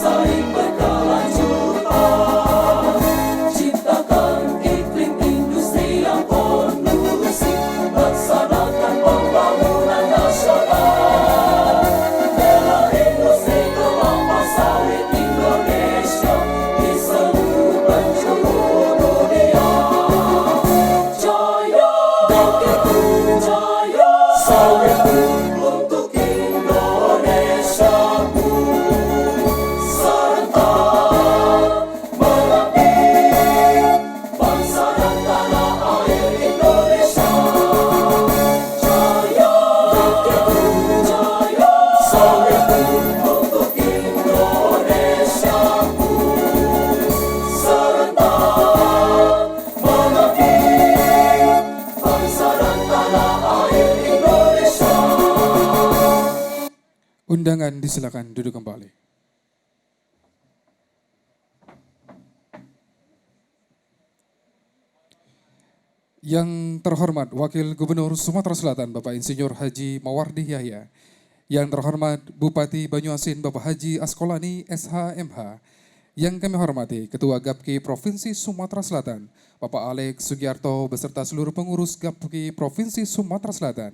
bersaing berkelanjutan. Ciptakan iklim industri yang kondusif, laksanakan pembangunan nasional. Bela industri kelapa sawit Indonesia di seluruh penjuru dunia. Jaya Bangkitku, jaya sawitku untuk Indonesiaku. Serentak mengabdi bangsa dan tanah air Indonesia. Jaya Bangkitku, jaya sawitku untuk Indonesiaku. Serentak mengabdi bangsa dan tanah air Indonesia. Undangan disilakan duduk kembali. Yang terhormat Wakil Gubernur Sumatera Selatan Bapak Insinyur Haji Mawardi Yahya. Yang terhormat Bupati Banyuasin Bapak Haji Askolani SHMH. Yang kami hormati Ketua Gapki Provinsi Sumatera Selatan Bapak Alex Sugiarto beserta seluruh pengurus Gapki Provinsi Sumatera Selatan.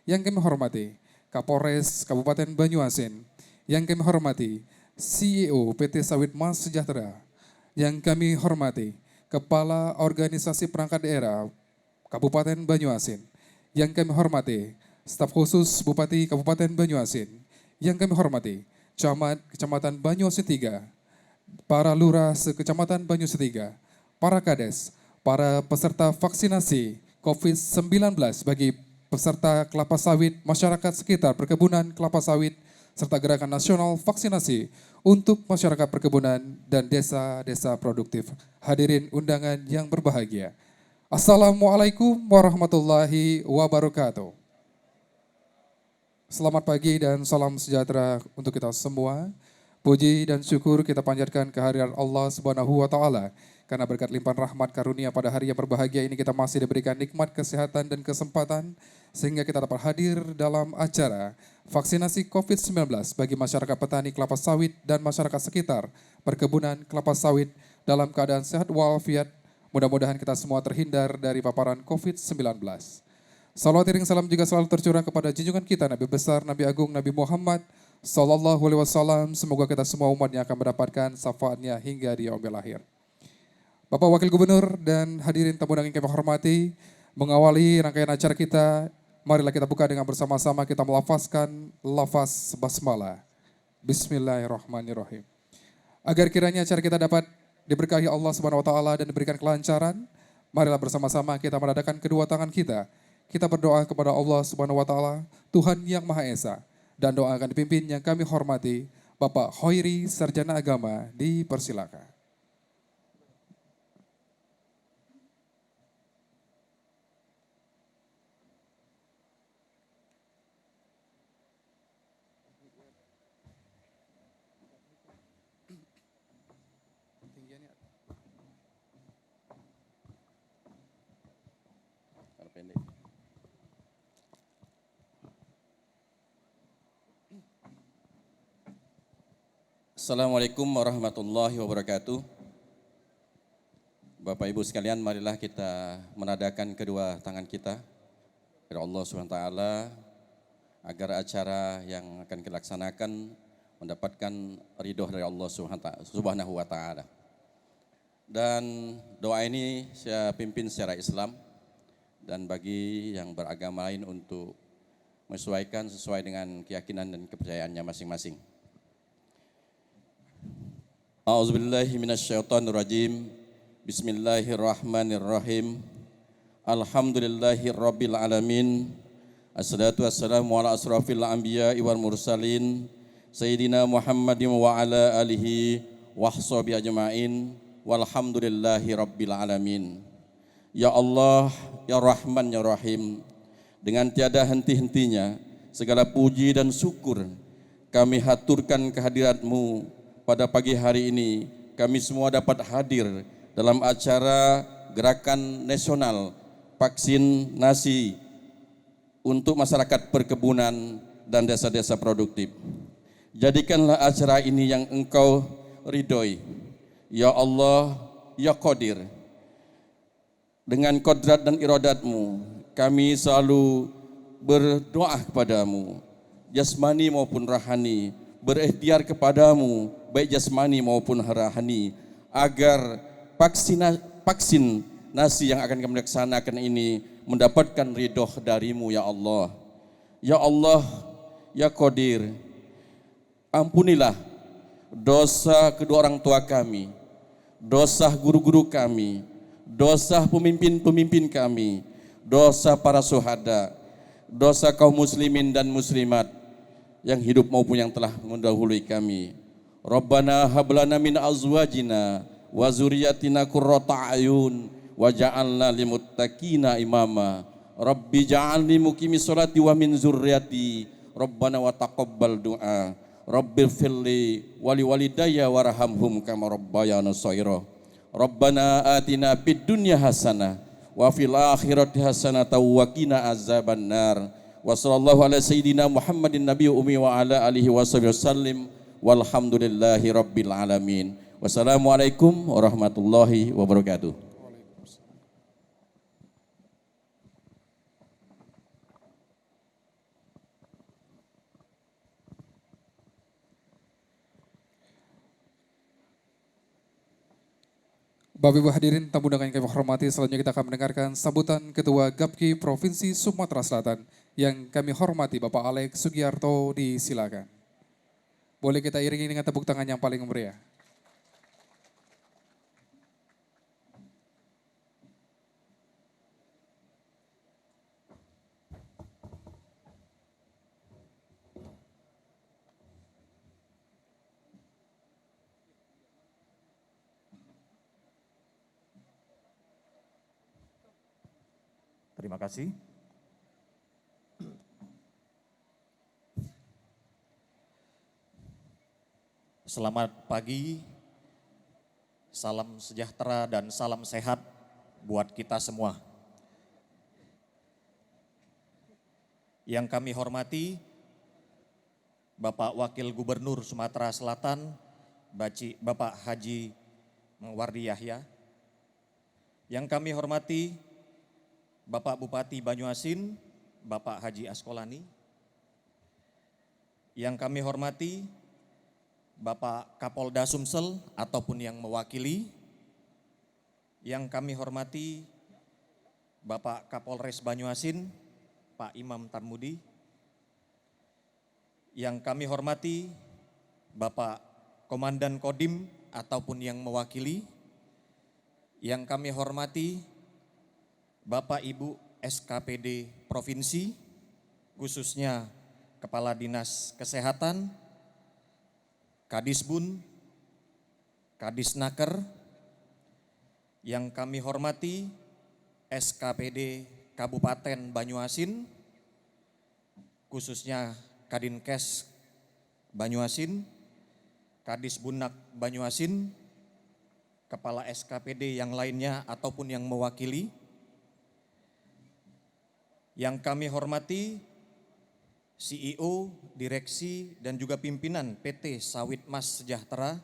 Yang kami hormati Kapolres Kabupaten Banyuasin. Yang kami hormati CEO PT Sawit Mas Sejahtera. Yang kami hormati Kepala Organisasi Perangkat Daerah Kabupaten Banyuasin. Yang kami hormati staf khusus Bupati Kabupaten Banyuasin. Yang kami hormati Camat Kecamatan Banyuasin 3, para lurah sekecamatan Banyuasin 3, para kades, para peserta vaksinasi COVID-19 bagi peserta kelapa sawit, masyarakat sekitar perkebunan kelapa sawit, serta gerakan nasional vaksinasi untuk masyarakat perkebunan dan desa-desa produktif. Hadirin undangan yang berbahagia. Assalamualaikum warahmatullahi wabarakatuh. Selamat pagi dan salam sejahtera untuk kita semua. Puji dan syukur kita panjatkan kehadiran Allah Subhanahu wa Ta'ala. Karena berkat limpahan rahmat karunia pada hari yang berbahagia ini kita masih diberikan nikmat kesehatan dan kesempatan sehingga kita dapat hadir dalam acara vaksinasi COVID-19 bagi masyarakat petani kelapa sawit dan masyarakat sekitar perkebunan kelapa sawit dalam keadaan sehat walafiat. Mudah-mudahan kita semua terhindar dari paparan COVID-19. Salawat iring salam juga selalu tercurah kepada junjungan kita Nabi besar, Nabi agung, Nabi Muhammad Sallallahu Alaihi Wasallam. Semoga kita semua umatnya akan mendapatkan syafaatnya hingga di yaumil akhir. Bapak Wakil Gubernur dan hadirin tamu undangan yang kami hormati, mengawali rangkaian acara kita, marilah kita buka dengan bersama-sama kita melafazkan lafaz basmalah. Bismillahirrahmanirrahim. Agar kiranya acara kita dapat diberkahi Allah Subhanahu wa Ta'ala dan diberikan kelancaran, marilah bersama-sama kita menadahkan kedua tangan kita. Kita berdoa kepada Allah Subhanahu wa Ta'ala, Tuhan yang Maha Esa, dan doa akan dipimpin yang kami hormati, Bapak Hoiri Sarjana Agama, dipersilakan. Assalamualaikum warahmatullahi wabarakatuh. Bapak Ibu sekalian, marilah kita menadahkan kedua tangan kita kepada Allah SWT agar acara yang akan kita laksanakan mendapatkan ridho dari Allah Subhanahu wa Ta'ala. Dan doa ini saya pimpin secara Islam dan bagi yang beragama lain untuk menyesuaikan sesuai dengan keyakinan dan kepercayaannya masing-masing. A'udzubillahi minasyaitonirrajim. Bismillahirrahmanirrahim. Alhamdulillahi rabbil alamin. Assalatu wassalamu ala asrafil anbiya'i wal mursalin Sayyidina Muhammadin wa ala alihi wa sahbihi ajma'in. Walhamdulillahi rabbil alamin. Ya Allah, ya Rahman, ya Rahim, dengan tiada henti-hentinya segala puji dan syukur kami haturkan kehadirat-Mu pada pagi hari ini. Kami semua dapat hadir dalam acara gerakan nasional vaksinasi untuk masyarakat perkebunan dan desa-desa produktif. Jadikanlah acara ini yang Engkau ridhoi. Ya Allah, Ya Qadir. Dengan kodrat dan iradat-Mu, kami selalu berdoa kepadamu, jasmani maupun rohani, berikhtiar kepadamu, baik jasmani maupun rohani, agar vaksinasi yang akan kami laksanakan ini mendapatkan ridho darimu ya Allah. Ya Allah, Ya Qadir, ampunilah dosa kedua orang tua kami, dosa guru-guru kami, dosa pemimpin-pemimpin kami, dosa para syuhada, dosa kaum muslimin dan muslimat yang hidup maupun yang telah mendahului kami. Rabbana hablana min azwajina wa zuriyatina qurrata ayun waj'alna limuttaqina imama. Rabbi ja'alni muqimis sholati wa min zurriyati. Rabbana wa taqabbal du'a. Rabbil firli wali walidayya warhamhum kama rabbayana shaira. Rabbana atina fid dunya hasanah wa fil akhirati hasanah wa qina azabannar. Wa sallallahu ala sayyidina Muhammadin nabiyyi ummi wa ala alihi wasallim. Walhamdulillahi rabbil alamin. Wassalamualaikum warahmatullahi wabarakatuh. Bapak Ibu hadirin tamu undangan yang kami hormati, selanjutnya kita akan mendengarkan sambutan Ketua Gapki Provinsi Sumatera Selatan yang kami hormati Bapak Alex Sugiarto, disilakan. Boleh kita iringi dengan tepuk tangan yang paling meriah. Terima kasih. Selamat pagi, salam sejahtera dan salam sehat buat kita semua. Yang kami hormati Bapak Wakil Gubernur Sumatera Selatan, Bapak Haji Mawardi Yahya. Yang kami hormati Bapak Bupati Banyuasin, Bapak Haji Askolani. Yang kami hormati Bapak Kapolda Sumsel ataupun yang mewakili. Yang kami hormati Bapak Kapolres Banyuasin, Pak Imam Tarmudi. Yang kami hormati Bapak Komandan Kodim ataupun yang mewakili. Yang kami hormati Bapak Ibu SKPD Provinsi, khususnya Kepala Dinas Kesehatan, Kadisbun, Kadisnaker. Yang kami hormati SKPD Kabupaten Banyuasin, khususnya Kadinkes Banyuasin, Kadisbunak Banyuasin, Kepala SKPD yang lainnya ataupun yang mewakili. Yang kami hormati CEO, direksi, dan juga pimpinan PT Sawit Mas Sejahtera.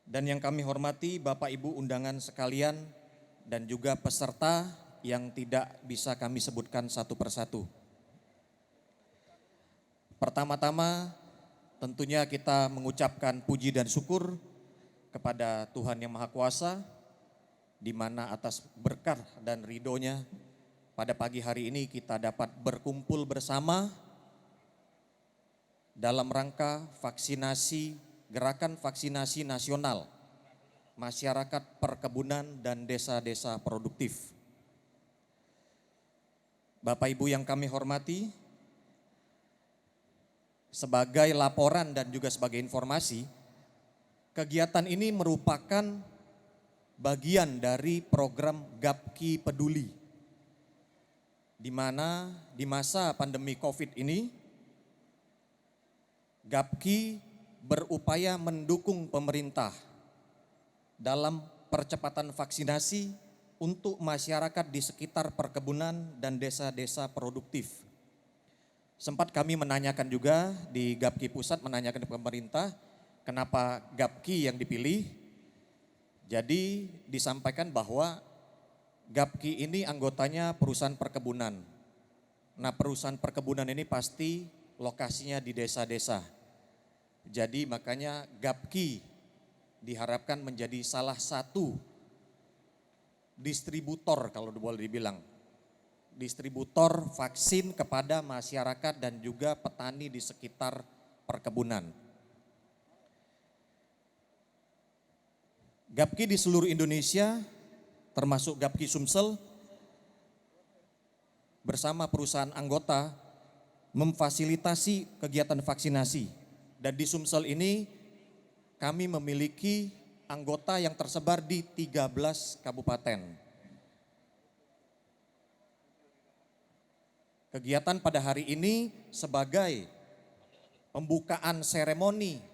Dan yang kami hormati Bapak Ibu undangan sekalian dan juga peserta yang tidak bisa kami sebutkan satu persatu. Pertama-tama tentunya kita mengucapkan puji dan syukur kepada Tuhan Yang Maha Kuasa, di mana atas berkah dan ridhonya pada pagi hari ini kita dapat berkumpul bersama dalam rangka vaksinasi, gerakan vaksinasi nasional masyarakat perkebunan dan desa-desa produktif. Bapak Ibu yang kami hormati, sebagai laporan dan juga sebagai informasi, kegiatan ini merupakan bagian dari program Gapki Peduli, di mana di masa pandemi COVID ini, Gapki berupaya mendukung pemerintah dalam percepatan vaksinasi untuk masyarakat di sekitar perkebunan dan desa-desa produktif. Sempat kami menanyakan juga di Gapki Pusat, menanyakan ke pemerintah, kenapa Gapki yang dipilih. Jadi disampaikan bahwa Gapki ini anggotanya perusahaan perkebunan. Nah, perusahaan perkebunan ini pasti lokasinya di desa-desa. Jadi makanya Gapki diharapkan menjadi salah satu distributor, kalau boleh dibilang. Distributor vaksin kepada masyarakat dan juga petani di sekitar perkebunan. Gapki di seluruh Indonesia, termasuk Gapki Sumsel, bersama perusahaan anggota memfasilitasi kegiatan vaksinasi. Dan di Sumsel ini kami memiliki anggota yang tersebar di 13 kabupaten. Kegiatan pada hari ini sebagai pembukaan seremoni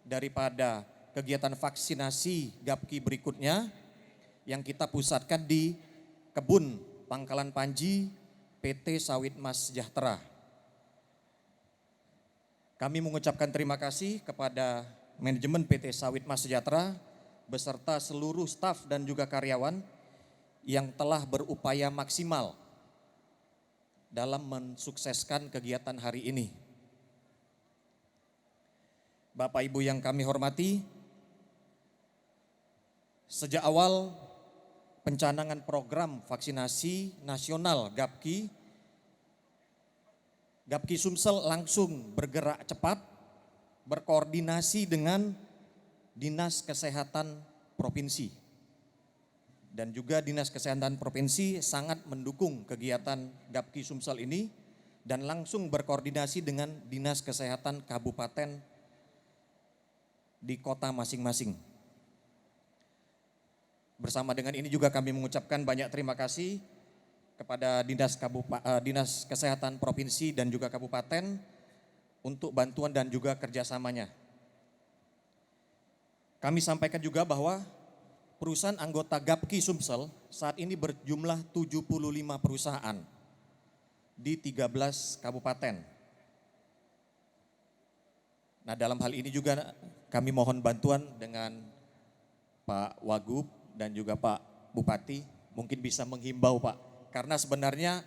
daripada kegiatan vaksinasi Gapki berikutnya yang kita pusatkan di Kebun Pangkalan Panji PT Sawit Mas Sejahtera. Kami mengucapkan terima kasih kepada manajemen PT Sawit Mas Sejahtera beserta seluruh staf dan juga karyawan yang telah berupaya maksimal dalam mensukseskan kegiatan hari ini. Bapak Ibu yang kami hormati, sejak awal pencanangan program vaksinasi nasional Gapki Sumsel langsung bergerak cepat, berkoordinasi dengan Dinas Kesehatan Provinsi. Dan juga Dinas Kesehatan Provinsi sangat mendukung kegiatan Gapki Sumsel ini dan langsung berkoordinasi dengan Dinas Kesehatan Kabupaten di kota masing-masing. Bersama dengan ini juga kami mengucapkan banyak terima kasih kepada Dinas Kesehatan Provinsi dan juga Kabupaten untuk bantuan dan juga kerjasamanya. Kami sampaikan juga bahwa perusahaan anggota Gapki Sumsel saat ini berjumlah 75 perusahaan di 13 kabupaten. Nah, dalam hal ini juga kami mohon bantuan dengan Pak Wagub dan juga Pak Bupati, mungkin bisa menghimbau Pak, karena sebenarnya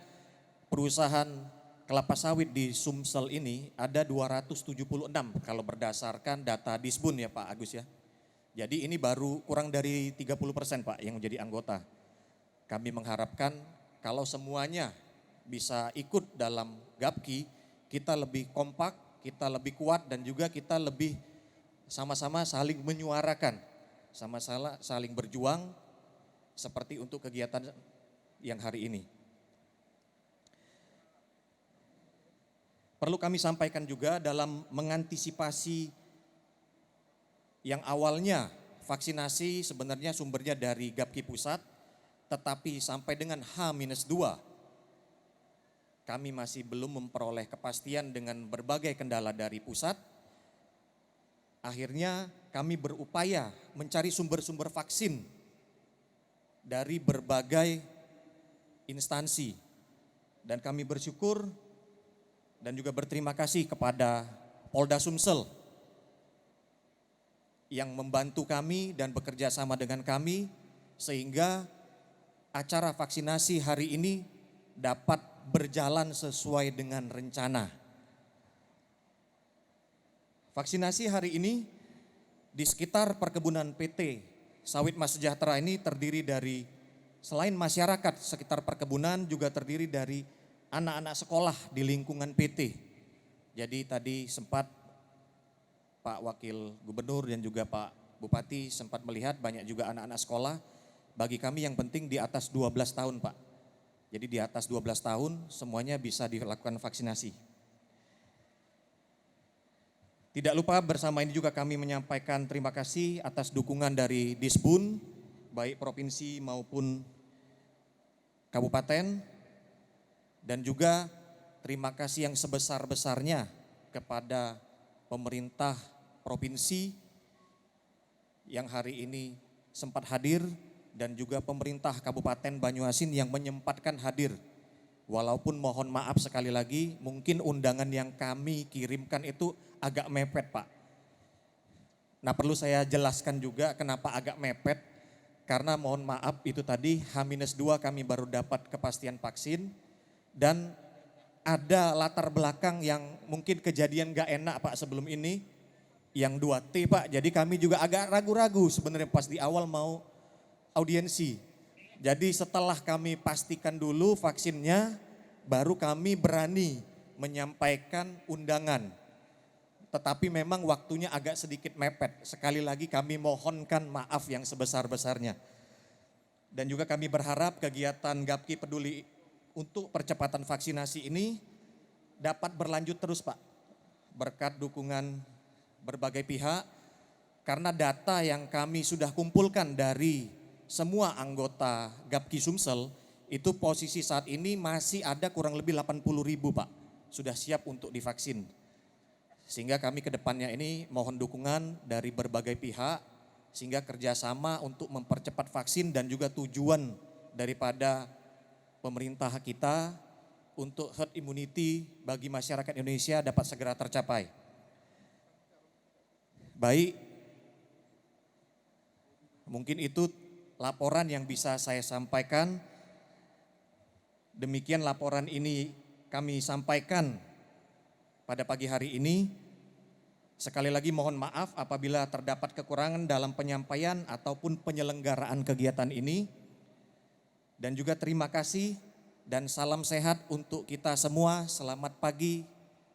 perusahaan kelapa sawit di Sumsel ini ada 276 kalau berdasarkan data Disbun ya Pak Agus ya. Jadi ini baru kurang dari 30% Pak yang menjadi anggota. Kami mengharapkan kalau semuanya bisa ikut dalam Gapki, kita lebih kompak, kita lebih kuat dan juga kita lebih sama-sama saling menyuarakan, sama-sama saling berjuang seperti untuk kegiatan yang hari ini. Perlu kami sampaikan juga dalam mengantisipasi yang awalnya vaksinasi sebenarnya sumbernya dari Gapki Pusat, tetapi sampai dengan H-2 kami masih belum memperoleh kepastian dengan berbagai kendala dari pusat. Akhirnya kami berupaya mencari sumber-sumber vaksin dari berbagai instansi. Dan kami bersyukur dan juga berterima kasih kepada Polda Sumsel yang membantu kami dan bekerja sama dengan kami sehingga acara vaksinasi hari ini dapat berjalan sesuai dengan rencana. Vaksinasi hari ini di sekitar perkebunan PT Sawit Mas Sejahtera ini terdiri dari selain masyarakat sekitar perkebunan juga terdiri dari anak-anak sekolah di lingkungan PT. Jadi tadi sempat Pak Wakil Gubernur dan juga Pak Bupati sempat melihat banyak juga anak-anak sekolah. Bagi kami yang penting di atas 12 tahun Pak. Jadi di atas 12 tahun semuanya bisa dilakukan vaksinasi. Tidak lupa bersama ini juga kami menyampaikan terima kasih atas dukungan dari Disbun, baik provinsi maupun kabupaten. Dan juga terima kasih yang sebesar-besarnya kepada pemerintah provinsi yang hari ini sempat hadir dan juga pemerintah Kabupaten Banyuasin yang menyempatkan hadir Walaupun mohon maaf sekali lagi, mungkin undangan yang kami kirimkan itu agak mepet Pak. Nah perlu saya jelaskan juga kenapa agak mepet. Karena mohon maaf itu tadi H-2 kami baru dapat kepastian vaksin. Dan ada latar belakang yang mungkin kejadian gak enak Pak sebelum ini. Yang 2T Pak, jadi kami juga agak ragu-ragu sebenarnya pas di awal mau audiensi. Jadi setelah kami pastikan dulu vaksinnya, baru kami berani menyampaikan undangan. Tetapi memang waktunya agak sedikit mepet. Sekali lagi kami mohonkan maaf yang sebesar-besarnya. Dan juga kami berharap kegiatan Gapki Peduli untuk percepatan vaksinasi ini dapat berlanjut terus Pak. Berkat dukungan berbagai pihak, karena data yang kami sudah kumpulkan dari semua anggota Gapki Sumsel, itu posisi saat ini masih ada kurang lebih 80.000 Pak, sudah siap untuk divaksin. Sehingga kami ke depannya ini mohon dukungan dari berbagai pihak, sehingga kerjasama untuk mempercepat vaksin dan juga tujuan daripada pemerintah kita untuk herd immunity bagi masyarakat Indonesia dapat segera tercapai. Baik, mungkin itu laporan yang bisa saya sampaikan. Demikian laporan ini kami sampaikan pada pagi hari ini. Sekali lagi mohon maaf apabila terdapat kekurangan dalam penyampaian ataupun penyelenggaraan kegiatan ini. Dan juga terima kasih dan salam sehat untuk kita semua. Selamat pagi,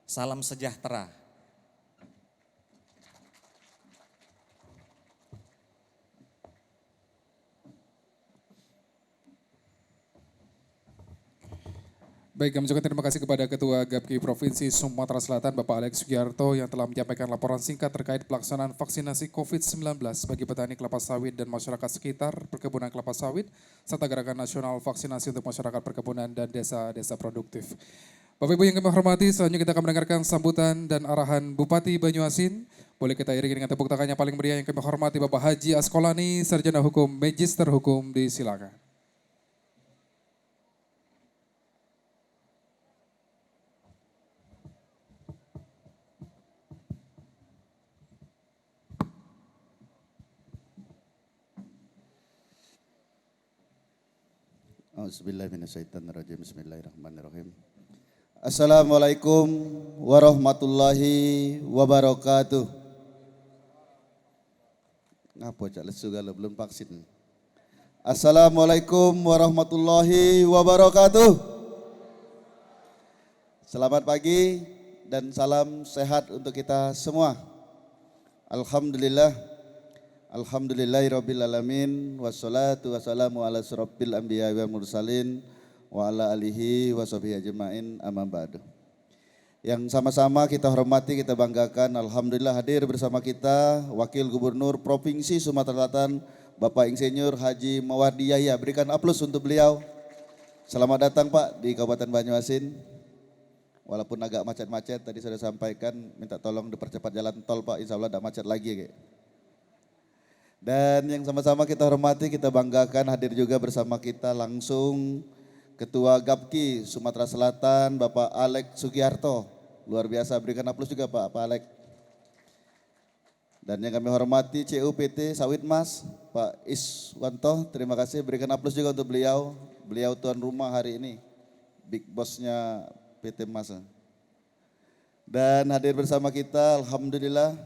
salam sejahtera. Baik, kami ucapkan terima kasih kepada Ketua Gapki Provinsi Sumatera Selatan, Bapak Alex Sugiarto yang telah menyampaikan laporan singkat terkait pelaksanaan vaksinasi COVID-19 bagi petani kelapa sawit dan masyarakat sekitar perkebunan kelapa sawit, serta gerakan nasional vaksinasi untuk masyarakat perkebunan dan desa-desa produktif. Bapak Ibu yang kami hormati, selanjutnya kita akan mendengarkan sambutan dan arahan Bupati Banyuasin. Boleh kita iringi dengan tepuk tangan yang paling meriah yang kami hormati Bapak Haji Askolani, Sarjana Hukum, Magister Hukum, disilakan. Auzubillahiminasyaitonirrajim. Bismillahirrahmanirrahim. Assalamualaikum warahmatullahi wabarakatuh. Ngapa cak lesu kalau belum vaksin. Assalamualaikum warahmatullahi wabarakatuh. Selamat pagi dan salam sehat untuk kita semua. Alhamdulillah. Alhamdulillahirrabbilalamin. Wassalatu wassalamu ala asrofil anbiya wal mursalin wa ala alihi wa sahbihi ajma'in, amma ba'du. Yang sama-sama kita hormati, kita banggakan, alhamdulillah hadir bersama kita Wakil Gubernur Provinsi Sumatera Selatan Bapak Insinyur Haji Mawardi Yahya. Berikan aplaus untuk beliau. Selamat datang Pak di Kabupaten Banyuasin. Walaupun agak macet-macet, tadi sudah sampaikan minta tolong dipercepat jalan tol Pak, insya Allah tidak macet lagi. Dan yang sama-sama kita hormati, kita banggakan hadir juga bersama kita langsung Ketua Gapki Sumatera Selatan Bapak Alex Sugiarto. Luar biasa, berikan aplaus juga Pak Alex. Dan yang kami hormati CUPT Sawit Mas Pak Iswanto, terima kasih, berikan aplaus juga untuk beliau. Beliau tuan rumah hari ini, big bossnya PT Mas. Dan hadir bersama kita alhamdulillah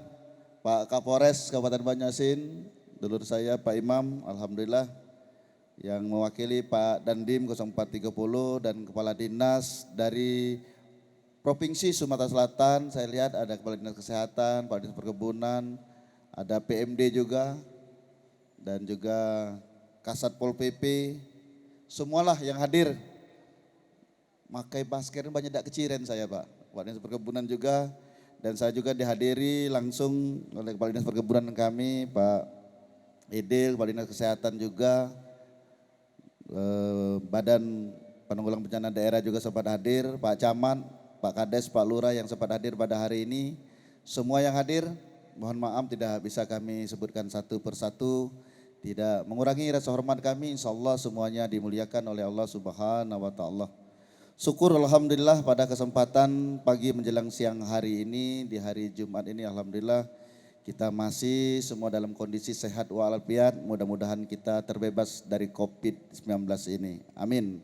Pak Kapolres Kabupaten Banyuasin, dulur saya Pak Imam, alhamdulillah, yang mewakili Pak Dandim 0430 dan Kepala Dinas dari Provinsi Sumatera Selatan. Saya lihat ada Kepala Dinas Kesehatan, Kepala Dinas Perkebunan, ada PMD juga, dan juga Kasat Pol PP, semualah yang hadir. Makai masker banyak tidak keciren saya Pak, Kepala Dinas Perkebunan juga, dan saya juga dihadiri langsung oleh Kepala Dinas Perkebunan kami, Pak Edil, Kepala Dinas Kesehatan juga, Badan Penanggulangan Bencana Daerah juga sempat hadir, Pak Camat, Pak Kades, Pak Lurah yang sempat hadir pada hari ini. Semua yang hadir, mohon maaf tidak bisa kami sebutkan satu persatu, tidak mengurangi rasa hormat kami, insya Allah semuanya dimuliakan oleh Allah Subhanahu wa Ta'ala. Syukur alhamdulillah pada kesempatan pagi menjelang siang hari ini, di hari Jumat ini alhamdulillah kita masih semua dalam kondisi sehat walafiat. Mudah-mudahan kita terbebas dari COVID-19 ini. Amin.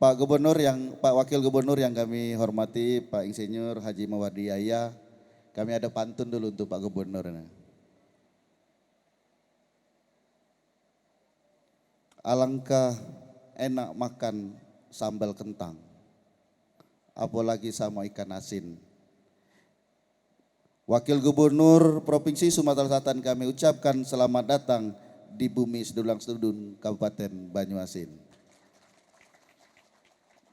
Pak Wakil Gubernur yang kami hormati, Pak Insinyur Haji Mawardi Yahya, kami ada pantun dulu untuk Pak Gubernur. Alangkah enak makan sambal kentang, apalagi sama ikan asin. Wakil Gubernur Provinsi Sumatera Selatan kami ucapkan selamat datang di bumi sedulang sedudun Kabupaten Banyuasin.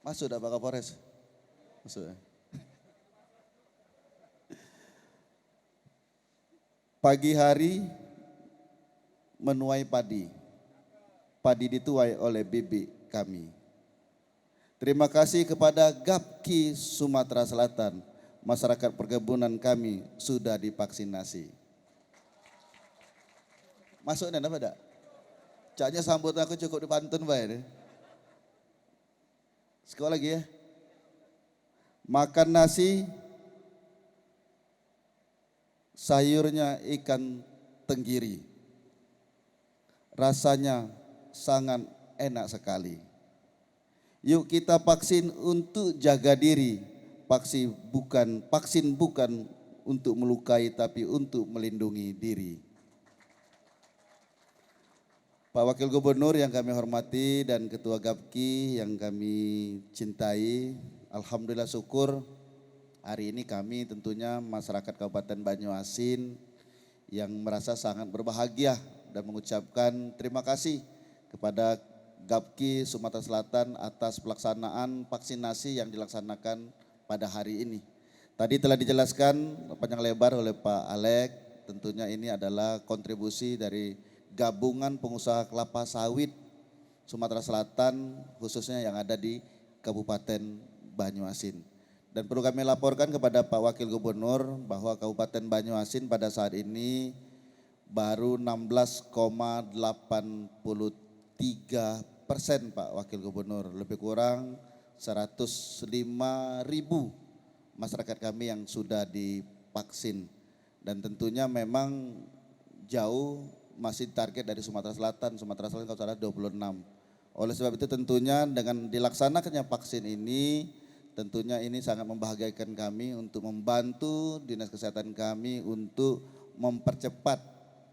Masuk dah Pak Kapolres? Masuk. Pagi hari menuai padi. Padi dituai oleh bibi kami. Terima kasih kepada Gapki Sumatera Selatan, masyarakat perkebunan kami sudah divaksinasi. Masuk dan apa tak? Caknya sambut aku cukup dipantun baik. Sekolah lagi ya. Makan nasi, sayurnya ikan tenggiri. Rasanya sangat enak sekali. Yuk kita vaksin untuk jaga diri. Vaksin bukan untuk melukai tapi untuk melindungi diri. Pak Wakil Gubernur yang kami hormati dan Ketua Gapki yang kami cintai, alhamdulillah syukur hari ini kami tentunya masyarakat Kabupaten Banyuasin yang merasa sangat berbahagia dan mengucapkan terima kasih kepada Gapki Sumatera Selatan atas pelaksanaan vaksinasi yang dilaksanakan pada hari ini. Tadi telah dijelaskan panjang lebar oleh Pak Alek, tentunya ini adalah kontribusi dari Gabungan Pengusaha Kelapa Sawit Sumatera Selatan khususnya yang ada di Kabupaten Banyuasin. Dan perlu kami laporkan kepada Pak Wakil Gubernur bahwa Kabupaten Banyuasin pada saat ini baru 16,83% Pak Wakil Gubernur, lebih kurang 105.000 masyarakat kami yang sudah divaksin. Dan tentunya memang jauh masih target dari Sumatera Selatan kalau salah 26. Oleh sebab itu tentunya dengan dilaksanakannya vaksin ini, tentunya ini sangat membahagiakan kami untuk membantu Dinas Kesehatan kami untuk mempercepat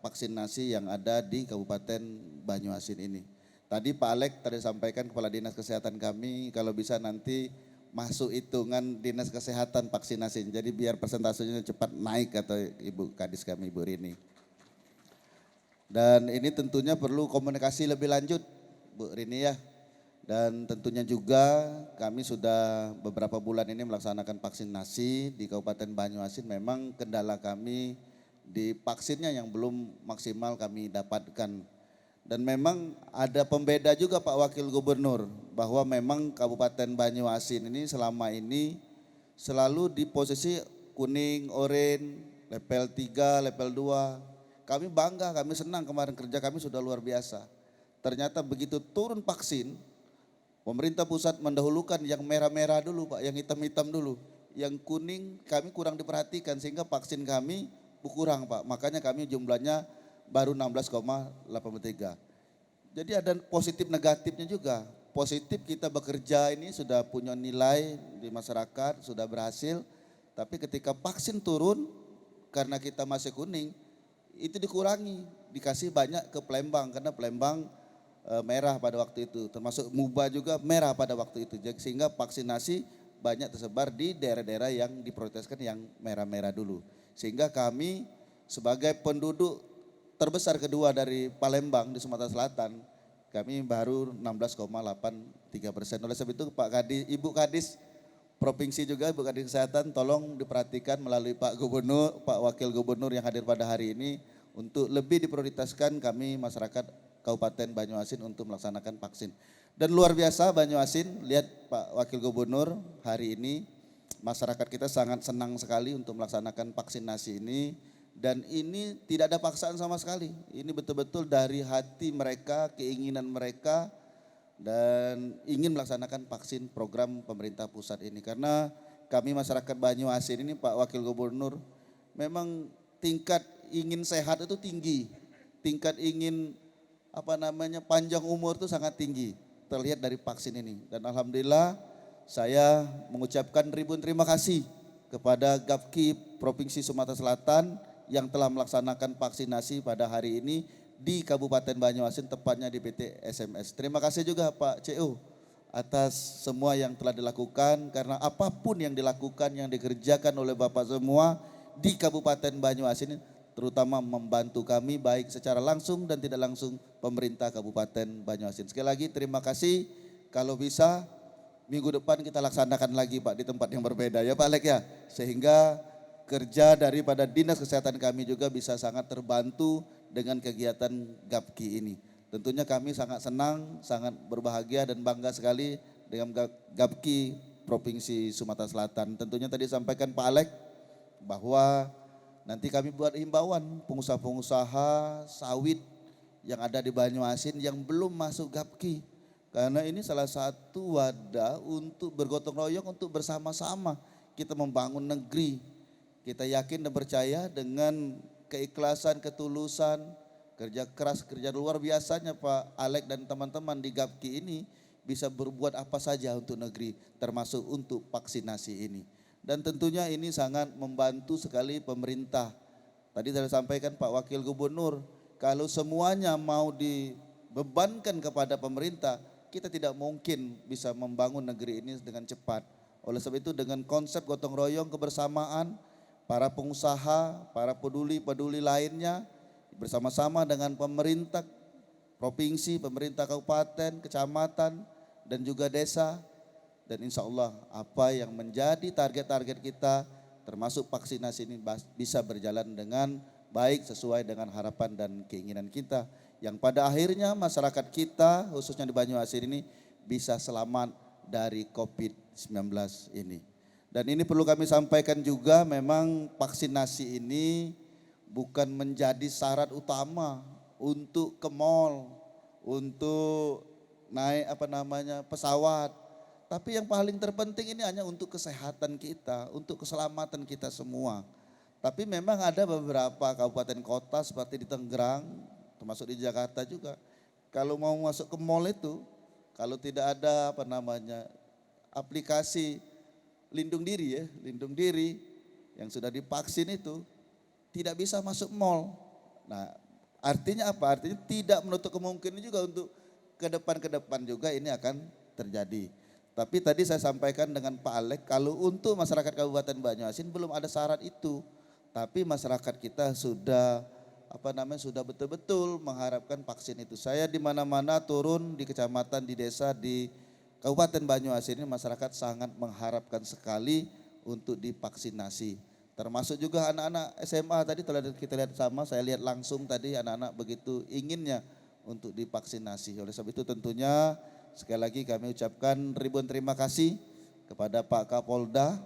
vaksinasi yang ada di Kabupaten Banyuasin ini. Tadi Pak Alek tadi sampaikan Kepala Dinas Kesehatan kami kalau bisa nanti masuk hitungan Dinas Kesehatan vaksinasi. Jadi biar persentasenya cepat naik atau Ibu Kadis kami Ibu Rini. Dan ini tentunya perlu komunikasi lebih lanjut Bu Rini ya. Dan tentunya juga kami sudah beberapa bulan ini melaksanakan vaksinasi di Kabupaten Banyuasin. Memang kendala kami di vaksinnya yang belum maksimal kami dapatkan. Dan memang ada pembeda juga Pak Wakil Gubernur bahwa memang Kabupaten Banyuasin ini selama ini selalu di posisi kuning, oranye, level 3, level 2. Kami bangga, kami senang kemarin kerja kami sudah luar biasa. Ternyata begitu turun vaksin, pemerintah pusat mendahulukan yang merah-merah dulu Pak, yang hitam-hitam dulu. Yang kuning kami kurang diperhatikan sehingga vaksin kami berkurang Pak. Makanya kami jumlahnya baru 16,83. Jadi ada positif negatifnya juga. Positif kita bekerja ini sudah punya nilai di masyarakat, sudah berhasil. Tapi ketika vaksin turun karena kita masih kuning, itu dikurangi, dikasih banyak ke Palembang karena Palembang merah pada waktu itu, termasuk Muba juga merah pada waktu itu, sehingga vaksinasi banyak tersebar di daerah-daerah yang diprioritaskan yang merah-merah dulu. Sehingga kami sebagai penduduk terbesar kedua dari Palembang di Sumatera Selatan, kami baru 16,83%. Oleh sebab itu Pak Kadis, Ibu Kadis Provinsi juga, Ibu Kadis Kesehatan tolong diperhatikan melalui Pak Gubernur, Pak Wakil Gubernur yang hadir pada hari ini untuk lebih diprioritaskan kami masyarakat Kabupaten Banyuasin untuk melaksanakan vaksin. Dan luar biasa Banyuasin, lihat Pak Wakil Gubernur hari ini masyarakat kita sangat senang sekali untuk melaksanakan vaksinasi ini dan ini tidak ada paksaan sama sekali. Ini betul-betul dari hati mereka, keinginan mereka dan ingin melaksanakan vaksin program pemerintah pusat ini. Karena kami masyarakat Banyuasin ini Pak Wakil Gubernur, memang tingkat ingin sehat itu tinggi, tingkat ingin panjang umur itu sangat tinggi, terlihat dari vaksin ini. Dan alhamdulillah saya mengucapkan ribuan terima kasih kepada Gapki Provinsi Sumatera Selatan yang telah melaksanakan vaksinasi pada hari ini di Kabupaten Banyuasin, tepatnya di PT SMS. Terima kasih juga Pak CU atas semua yang telah dilakukan, karena apapun yang dilakukan, yang dikerjakan oleh Bapak semua di Kabupaten Banyuasin, terutama membantu kami baik secara langsung dan tidak langsung pemerintah Kabupaten Banyuasin. Sekali lagi terima kasih, kalau bisa minggu depan kita laksanakan lagi Pak di tempat yang berbeda ya Pak Alek ya, sehingga kerja daripada Dinas Kesehatan kami juga bisa sangat terbantu dengan kegiatan Gapki ini. Tentunya kami sangat senang, sangat berbahagia dan bangga sekali dengan Gapki Provinsi Sumatera Selatan. Tentunya tadi sampaikan Pak Alek bahwa nanti kami buat himbauan pengusaha-pengusaha sawit yang ada di Banyuasin yang belum masuk Gapki. Karena ini salah satu wadah untuk bergotong royong, untuk bersama-sama kita membangun negeri. Kita yakin dan percaya dengan keikhlasan, ketulusan, kerja keras, kerja luar biasanya Pak Alek dan teman-teman di Gapki ini bisa berbuat apa saja untuk negeri, termasuk untuk vaksinasi ini. Dan tentunya ini sangat membantu sekali pemerintah. Tadi saya sampaikan Pak Wakil Gubernur, kalau semuanya mau dibebankan kepada pemerintah, kita tidak mungkin bisa membangun negeri ini dengan cepat. Oleh sebab itu dengan konsep gotong royong kebersamaan, para pengusaha, para peduli lainnya, bersama-sama dengan pemerintah provinsi, pemerintah kabupaten, kecamatan, dan juga desa. Dan insya Allah apa yang menjadi target-target kita termasuk vaksinasi ini bisa berjalan dengan baik sesuai dengan harapan dan keinginan kita. Yang pada akhirnya masyarakat kita khususnya di Banyuasin ini bisa selamat dari COVID-19 ini. Dan ini perlu kami sampaikan juga, memang vaksinasi ini bukan menjadi syarat utama untuk ke mall, untuk naik pesawat. Tapi yang paling terpenting ini hanya untuk kesehatan kita, untuk keselamatan kita semua. Tapi memang ada beberapa kabupaten kota seperti di Tangerang, termasuk di Jakarta juga. Kalau mau masuk ke mall itu, kalau tidak ada aplikasi lindung diri yang sudah divaksin itu, tidak bisa masuk mall. Nah, artinya apa? Artinya tidak menutup kemungkinan juga untuk ke depan juga ini akan terjadi. Tapi tadi saya sampaikan dengan Pak Alek, kalau untuk masyarakat Kabupaten Banyuasin belum ada syarat itu. Tapi masyarakat kita sudah sudah betul-betul mengharapkan vaksin itu. Saya di mana-mana turun, di kecamatan, di desa, di Kabupaten Banyuasin ini masyarakat sangat mengharapkan sekali untuk divaksinasi. Termasuk juga anak-anak SMA tadi telah kita lihat sama, saya lihat langsung tadi anak-anak begitu inginnya untuk divaksinasi. Oleh sebab itu tentunya sekali lagi kami ucapkan ribuan terima kasih kepada Pak Kapolda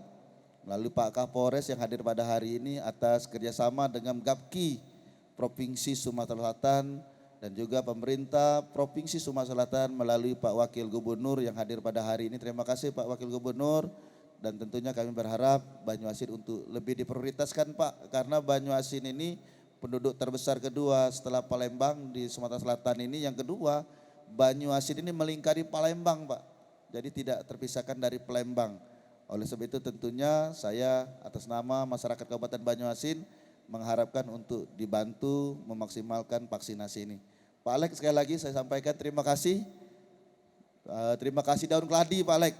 melalui Pak Kapolres yang hadir pada hari ini atas kerjasama dengan Gapki Provinsi Sumatera Selatan dan juga pemerintah Provinsi Sumatera Selatan melalui Pak Wakil Gubernur yang hadir pada hari ini. Terima kasih Pak Wakil Gubernur. Dan tentunya kami berharap Banyuasin untuk lebih diprioritaskan Pak, karena Banyuasin ini penduduk terbesar kedua setelah Palembang di Sumatera Selatan ini. Yang kedua, Banyuasin ini melingkari Palembang Pak, jadi tidak terpisahkan dari Palembang. Oleh sebab itu tentunya saya atas nama masyarakat Kabupaten Banyuasin mengharapkan untuk dibantu memaksimalkan vaksinasi ini. Pak Alek sekali lagi saya sampaikan terima kasih. Terima kasih daun keladi Pak Alek.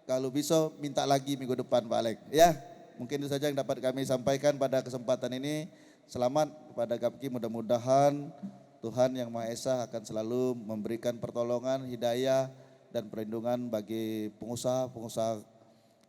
Kalau bisa minta lagi minggu depan Pak Alek. Ya, mungkin itu saja yang dapat kami sampaikan pada kesempatan ini. Selamat kepada Gapki, mudah-mudahan Tuhan Yang Maha Esa akan selalu memberikan pertolongan, hidayah dan perlindungan bagi pengusaha-pengusaha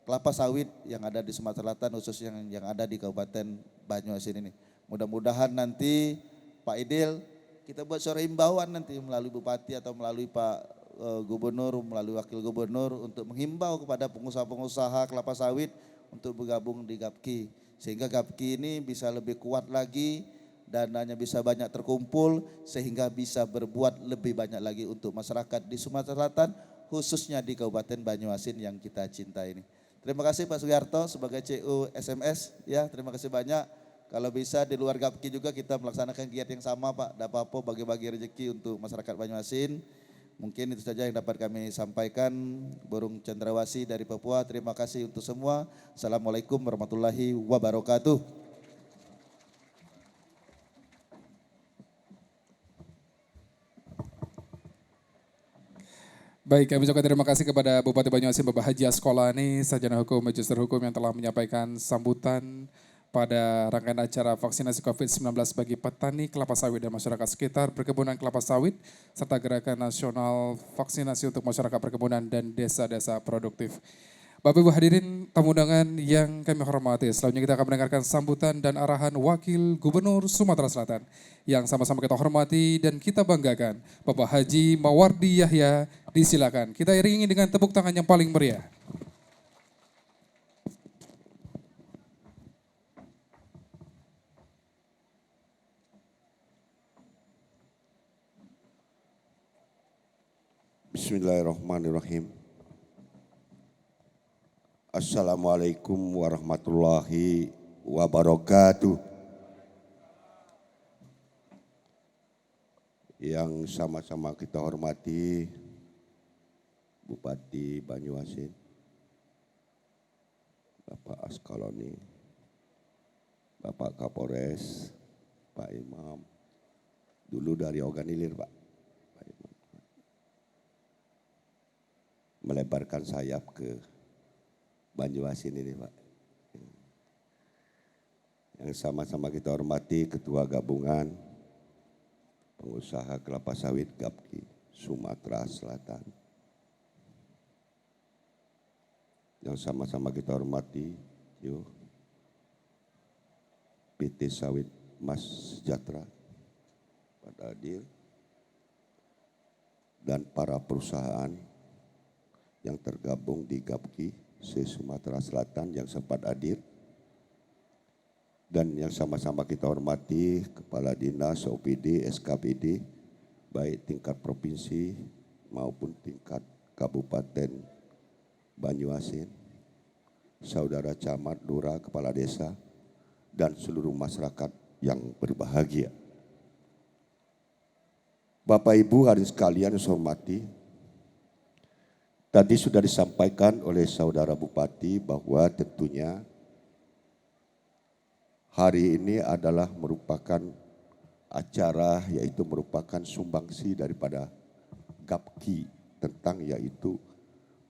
kelapa sawit yang ada di Sumatera Selatan, khususnya yang ada di Kabupaten Banyuasin ini. Mudah-mudahan nanti Pak Idil kita buat suara imbauan nanti melalui Bupati atau melalui Pak Gubernur, melalui Wakil Gubernur untuk menghimbau kepada pengusaha-pengusaha kelapa sawit untuk bergabung di Gapki. Sehingga Gapki ini bisa lebih kuat lagi dananya bisa banyak terkumpul sehingga bisa berbuat lebih banyak lagi untuk masyarakat di Sumatera Selatan, khususnya di Kabupaten Banyuasin yang kita cintai ini. Terima kasih Pak Sugiarto sebagai CU SMS ya, terima kasih banyak. Kalau bisa di luar GAPKI juga kita melaksanakan kegiatan yang sama Pak, Dapapo bagi-bagi rezeki untuk masyarakat Banyuasin. Mungkin itu saja yang dapat kami sampaikan. Burung Cendrawasih dari Papua, terima kasih untuk semua. Assalamualaikum warahmatullahi wabarakatuh. Baik, kami ucapkan terima kasih kepada Bupati Banyuasin Bapak Haji Asqolani, Sarjana Hukum, Magister Hukum yang telah menyampaikan sambutan pada rangkaian acara vaksinasi COVID-19 bagi petani kelapa sawit dan masyarakat sekitar perkebunan kelapa sawit, serta gerakan nasional vaksinasi untuk masyarakat perkebunan dan desa-desa produktif. Bapak Ibu hadirin tamu undangan yang kami hormati, selanjutnya kita akan mendengarkan sambutan dan arahan Wakil Gubernur Sumatera Selatan yang sama-sama kita hormati dan kita banggakan, Bapak Haji Mawardi Yahya, disilakan. Kita iringi dengan tepuk tangan yang paling meriah. Bismillahirrahmanirrahim. Assalamualaikum warahmatullahi wabarakatuh. Yang sama-sama kita hormati Bupati Banyuasin, Bapak Asqolani, Bapak Kapolres, Pak Imam, dulu dari Oganilir Pak Imam, melebarkan sayap ke Banyuasin ini Pak. Yang sama-sama kita hormati Ketua Gabungan Pengusaha Kelapa Sawit GAPKI Sumatera Selatan. Yang sama-sama kita hormati PT Sawit Mas Sejahtera, Pak Adil, dan para perusahaan yang tergabung di GAPKI se-Sumatera Selatan yang sempat hadir, dan yang sama-sama kita hormati Kepala Dinas, OPD, SKPD, baik tingkat provinsi maupun tingkat Kabupaten Banyuasin, saudara camat, lurah, kepala desa, dan seluruh masyarakat yang berbahagia. Bapak Ibu hadirin sekalian yang saya hormati, tadi sudah disampaikan oleh saudara Bupati bahwa tentunya hari ini adalah merupakan acara, yaitu merupakan sumbangsi daripada GAPKI tentang yaitu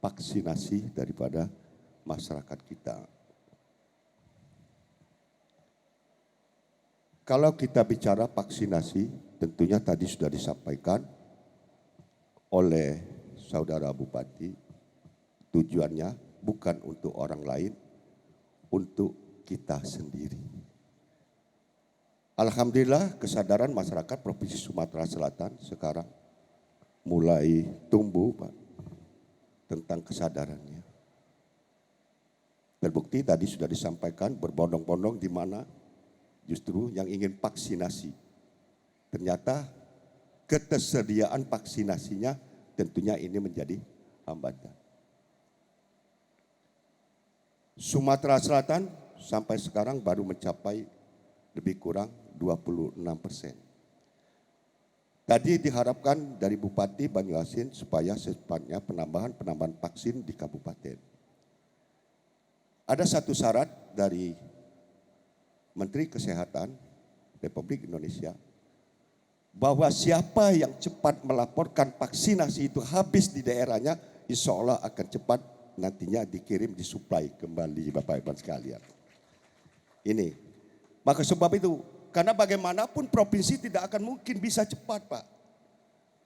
vaksinasi daripada masyarakat kita. Kalau kita bicara vaksinasi, tentunya tadi sudah disampaikan oleh saudara Bupati, tujuannya bukan untuk orang lain, untuk kita sendiri. Alhamdulillah kesadaran masyarakat Provinsi Sumatera Selatan sekarang mulai tumbuh Pak, tentang kesadarannya. Terbukti tadi sudah disampaikan berbondong-bondong di mana justru yang ingin vaksinasi. Ternyata ketersediaan vaksinasinya tentunya ini menjadi hambatan. Sumatera Selatan sampai sekarang baru mencapai lebih kurang 26%. Tadi diharapkan dari Bupati Banyuasin supaya secepatnya penambahan vaksin di kabupaten. Ada satu syarat dari Menteri Kesehatan Republik Indonesia, bahwa siapa yang cepat melaporkan vaksinasi itu habis di daerahnya, insya Allah akan cepat nantinya dikirim, disuplai kembali Bapak Ibu sekalian. Ini, maka sebab itu, karena bagaimanapun provinsi tidak akan mungkin bisa cepat Pak.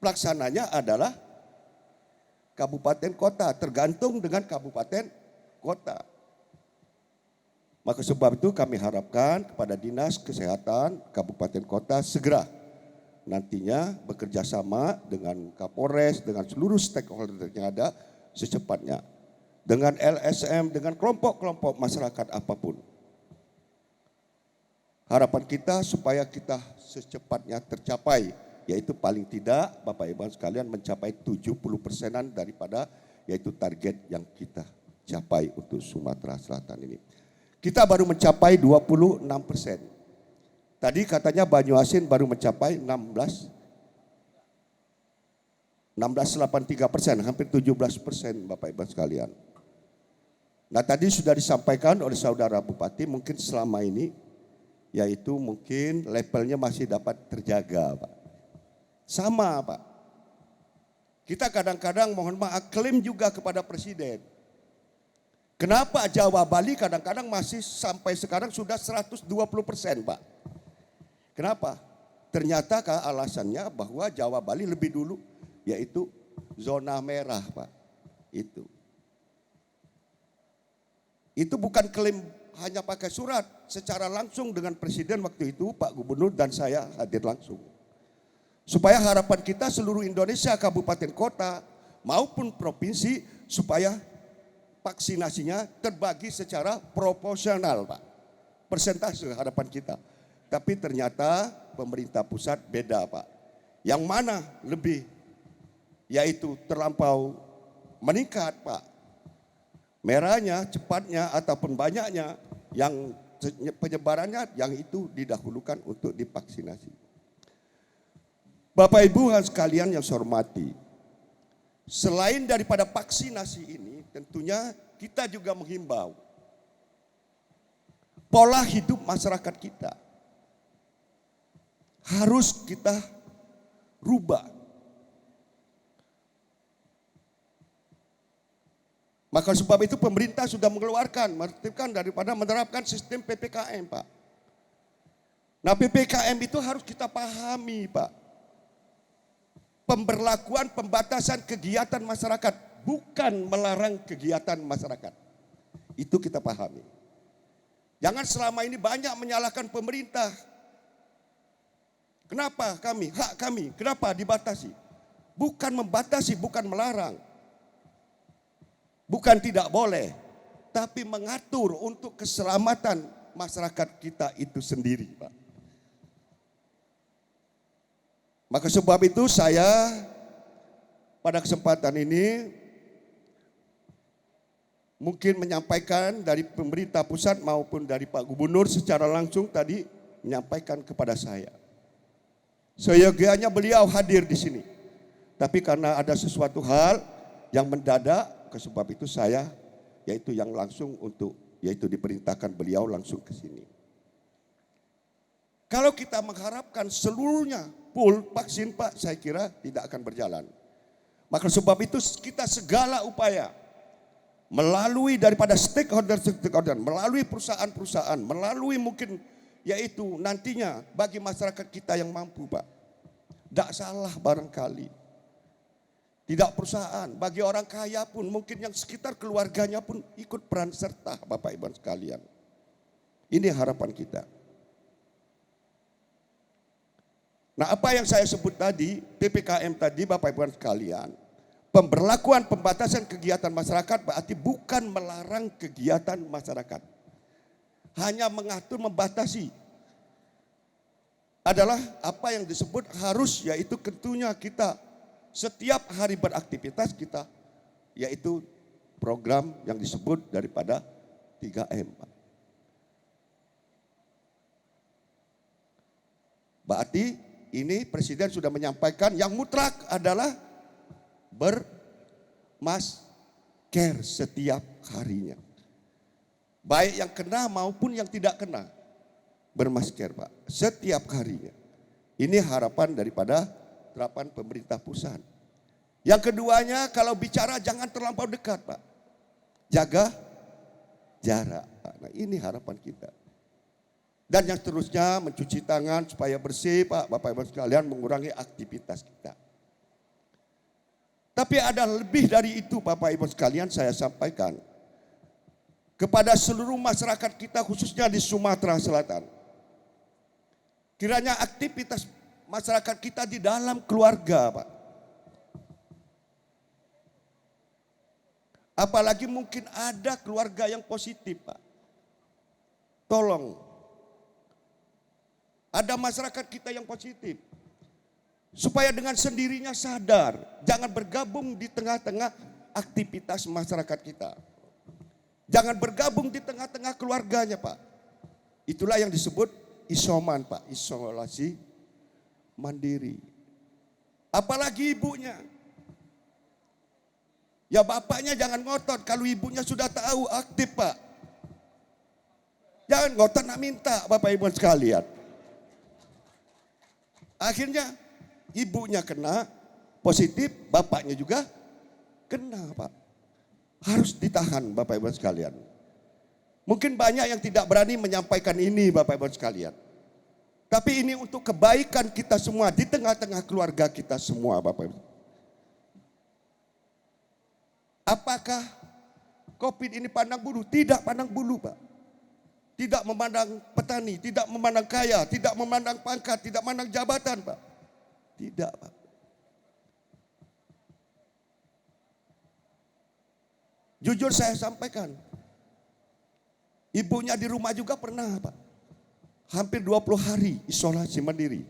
Pelaksananya adalah kabupaten kota, tergantung dengan kabupaten kota. Maka sebab itu kami harapkan kepada Dinas Kesehatan Kabupaten Kota segera nantinya bekerja sama dengan Kapolres, dengan seluruh stakeholder yang ada secepatnya. Dengan LSM, dengan kelompok-kelompok masyarakat apapun. Harapan kita supaya kita secepatnya tercapai, yaitu paling tidak Bapak Ibu sekalian mencapai 70%-an daripada yaitu target yang kita capai untuk Sumatera Selatan ini. Kita baru mencapai 26%. Tadi katanya Banyuasin baru mencapai 16,83%, hampir 17% Bapak Ibu sekalian. Nah tadi sudah disampaikan oleh saudara Bupati, mungkin selama ini yaitu mungkin levelnya masih dapat terjaga Pak. Sama Pak. Kita kadang-kadang mohon maaf klaim juga kepada Presiden. Kenapa Jawa Bali kadang-kadang masih sampai sekarang sudah 120% Pak. Kenapa? Ternyata alasannya bahwa Jawa Bali lebih dulu yaitu zona merah Pak. Itu bukan klaim hanya pakai surat, secara langsung dengan Presiden waktu itu Pak Gubernur dan saya hadir langsung. Supaya harapan kita seluruh Indonesia, kabupaten kota maupun provinsi supaya vaksinasinya terbagi secara proporsional Pak. Persentase harapan kita. Tapi ternyata pemerintah pusat beda Pak. Yang mana lebih yaitu terlampau meningkat Pak. Merahnya, cepatnya ataupun banyaknya yang penyebarannya yang itu didahulukan untuk divaksinasi. Bapak Ibu sekalian yang saya hormati, selain daripada vaksinasi ini tentunya kita juga menghimbau pola hidup masyarakat kita harus kita rubah. Maka sebab itu pemerintah sudah mengeluarkan, menertibkan daripada menerapkan sistem PPKM Pak. Nah PPKM itu harus kita pahami Pak. Pemberlakuan pembatasan kegiatan masyarakat, bukan melarang kegiatan masyarakat. Itu kita pahami. Jangan selama ini banyak menyalahkan pemerintah. Kenapa kami, hak kami, kenapa dibatasi? Bukan membatasi, bukan melarang. Bukan tidak boleh, tapi mengatur untuk keselamatan masyarakat kita itu sendiri, Pak. Maka sebab itu saya pada kesempatan ini mungkin menyampaikan dari pemerintah pusat maupun dari Pak Gubernur secara langsung tadi menyampaikan kepada saya. Seyogianya beliau hadir di sini. Tapi karena ada sesuatu hal yang mendadak, sebab itu saya yaitu yang langsung untuk yaitu diperintahkan beliau langsung ke sini. Kalau kita mengharapkan seluruhnya full vaksin Pak, saya kira tidak akan berjalan. Maka sebab itu kita segala upaya melalui daripada stakeholder, melalui perusahaan-perusahaan, melalui mungkin yaitu nantinya bagi masyarakat kita yang mampu Pak. Tidak salah barangkali. Tidak perusahaan, bagi orang kaya pun mungkin yang sekitar keluarganya pun ikut peran serta Bapak Ibu sekalian. Ini harapan kita. Nah apa yang saya sebut tadi, PPKM tadi Bapak Ibu sekalian, pemberlakuan pembatasan kegiatan masyarakat berarti bukan melarang kegiatan masyarakat. Hanya mengatur, membatasi. Adalah apa yang disebut harus yaitu tentunya kita setiap hari beraktivitas kita yaitu program yang disebut daripada 3M. Berarti ini Presiden sudah menyampaikan yang mutlak adalah bermasker setiap harinya. Baik yang kena maupun yang tidak kena. Bermasker Pak, setiap harinya. Ini harapan daripada terapan pemerintah pusat. Yang keduanya kalau bicara jangan terlampau dekat Pak. Jaga jarak Pak. Nah ini harapan kita. Dan yang seterusnya mencuci tangan supaya bersih Pak. Bapak Ibu sekalian mengurangi aktivitas kita. Tapi ada lebih dari itu Bapak Ibu sekalian saya sampaikan. Kepada seluruh masyarakat kita khususnya di Sumatera Selatan. Kiranya aktivitas masyarakat kita di dalam keluarga Pak. Apalagi mungkin ada keluarga yang positif Pak. Tolong Ada masyarakat kita yang positif. Supaya dengan sendirinya sadar, jangan bergabung di tengah-tengah aktivitas masyarakat kita. Jangan bergabung di tengah-tengah keluarganya, Pak. Itulah yang disebut isoman, Pak, isolasi mandiri. Apalagi ibunya. Ya bapaknya jangan ngotot kalau ibunya sudah tahu aktif, Pak. Jangan ngotot nak minta, Bapak Ibu sekalian. Akhirnya ibunya kena positif, bapaknya juga kena, Pak. Harus ditahan, Bapak Ibu sekalian. Mungkin banyak yang tidak berani menyampaikan ini, Bapak Ibu sekalian. Tapi ini untuk kebaikan kita semua di tengah-tengah keluarga kita semua, Bapak Ibu. Apakah COVID ini pandang bulu? Tidak pandang bulu, Pak. Tidak memandang petani, tidak memandang kaya, tidak memandang pangkat, tidak memandang jabatan, Pak. Tidak, Pak. Jujur saya sampaikan, ibunya di rumah juga pernah, Pak. Hampir 20 hari isolasi mandiri.